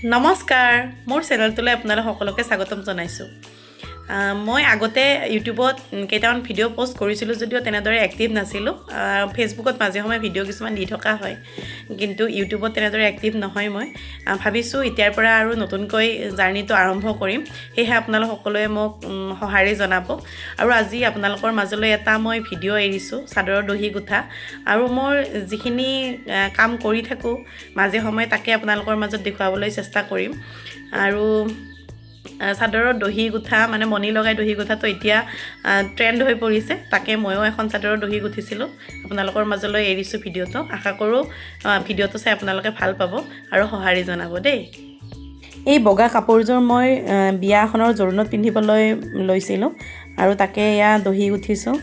নমস্কাৰ মোৰ চেনেলটোলৈ আপোনালোক সকলোকে স্বাগতম জনাইছোঁ মই আগতে ইউটিউবত কেইটামান ভিডিঅ' পোষ্ট কৰিছিলোঁ যদিও তেনেদৰে এক্টিভ নাছিলোঁ ফেচবুকত মাজে সময়ে ভিডিঅ' কিছুমান দি থকা হয় কিন্তু ইউটিউবত তেনেদৰে এক্টিভ নহয় মই ভাবিছোঁ এতিয়াৰ পৰা আৰু নতুনকৈ জাৰ্নিটো আৰম্ভ কৰিম সেয়েহে আপোনালোক সকলোৱে মোক সঁহাৰি জনাব আৰু আজি আপোনালোকৰ মাজলৈ এটা মই ভিডিঅ' এৰিছোঁ চাদৰৰ দহি গুঠা আৰু মোৰ যিখিনি কাম কৰি থাকোঁ মাজে সময়ে তাকে আপোনালোকৰ মাজত দেখুৱাবলৈ চেষ্টা কৰিম আৰু চাদৰৰ দহি গুঠা মানে মণি লগাই দহি গুঠাটো এতিয়া ট্ৰেণ্ড হৈ পৰিছে তাকে ময়ো এখন চাদৰৰ দহি গুঠিছিলোঁ আপোনালোকৰ মাজলৈ এৰিছোঁ ভিডিঅ'টো আশা কৰোঁ ভিডিঅ'টো চাই আপোনালোকে ভাল পাব আৰু সঁহাৰি জনাব দেই এই বগা কাপোৰযোৰ মই বিয়া এখনৰ জোৰোণত পিন্ধিবলৈ লৈছিলোঁ আৰু তাকে এয়া দহি গুঠিছোঁ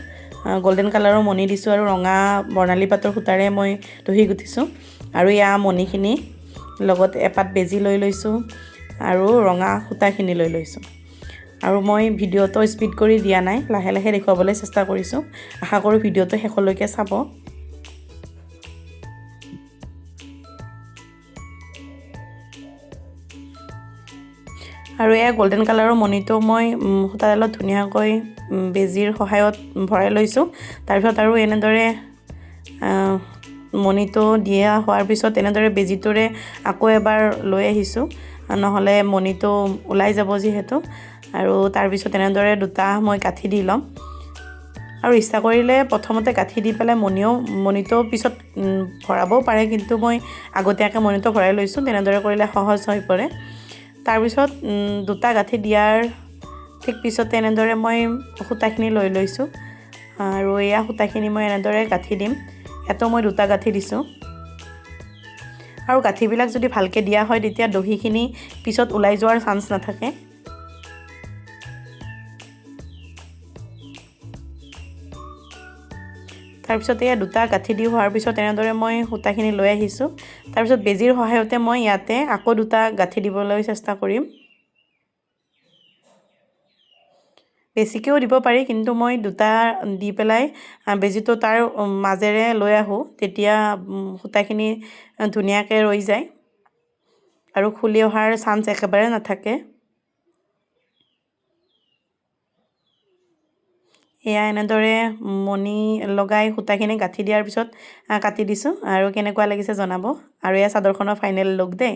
গোল্ডেন কালাৰৰ মণি দিছোঁ আৰু ৰঙা বৰ্ণালী পাতৰ সূতাৰে মই দহি গুঠিছোঁ আৰু এয়া মণিখিনি লগত এপাত বেজি লৈ লৈছোঁ আৰু ৰঙা সূতাখিনি লৈ লৈছোঁ আৰু মই ভিডিঅ'টো স্পীড কৰি দিয়া নাই লাহে লাহে দেখুৱাবলৈ চেষ্টা কৰিছোঁ আশা কৰোঁ ভিডিঅ'টো শেষলৈকে চাব আৰু এয়া গোল্ডেন কালাৰৰ মণিটো মই সূতাডালত ধুনীয়াকৈ বেজিৰ সহায়ত ভৰাই লৈছোঁ তাৰপিছত আৰু এনেদৰে মণিটো দিয়া হোৱাৰ পিছত এনেদৰে বেজিটোৰে আকৌ এবাৰ লৈ আহিছোঁ নহ'লে মণিটো ওলাই যাব যিহেতু আৰু তাৰপিছত এনেদৰে দুটা মই গাঁঠি দি ল'ম আৰু ইচ্ছা কৰিলে প্ৰথমতে গাঁঠি দি পেলাই মণিটো পিছত ভৰাবও পাৰে কিন্তু মই আগতীয়াকৈ মণিটো ভৰাই লৈছোঁ তেনেদৰে কৰিলে সহজ হৈ পৰে তাৰপিছত দুটা গাঁঠি দিয়াৰ ঠিক পিছতে এনেদৰে মই সূতাখিনি লৈ লৈছোঁ আৰু এয়া সূতাখিনি মই এনেদৰে গাঁঠি দিম ইয়াতো মই দুটা গাঁঠি দিছোঁ আৰু গাঁঠিবিলাক যদি ভালকৈ দিয়া হয় তেতিয়া দহিখিনি পিছত ওলাই যোৱাৰ চান্স নাথাকে তাৰপিছত এয়া দুটা গাঁঠি দি হোৱাৰ পিছত এনেদৰে মই সূতাখিনি লৈ আহিছোঁ তাৰপিছত বেজিৰ সহায়তে মই ইয়াতে আকৌ দুটা গাঁঠি দিবলৈ চেষ্টা কৰিম বেছিকৈও দিব পাৰি কিন্তু মই দুটা দি পেলাই বেজিটো তাৰ মাজেৰে লৈ আহোঁ তেতিয়া সূতাখিনি ধুনীয়াকৈ ৰৈ যায় আৰু খুলি অহাৰ চান্স একেবাৰে নাথাকে এয়া এনেদৰে মণি লগাই সূতাখিনি গাঁঠি দিয়াৰ পিছত কাটি দিছোঁ আৰু কেনেকুৱা লাগিছে জনাব আৰু এয়া চাদৰখনৰ ফাইনেল লুক দেই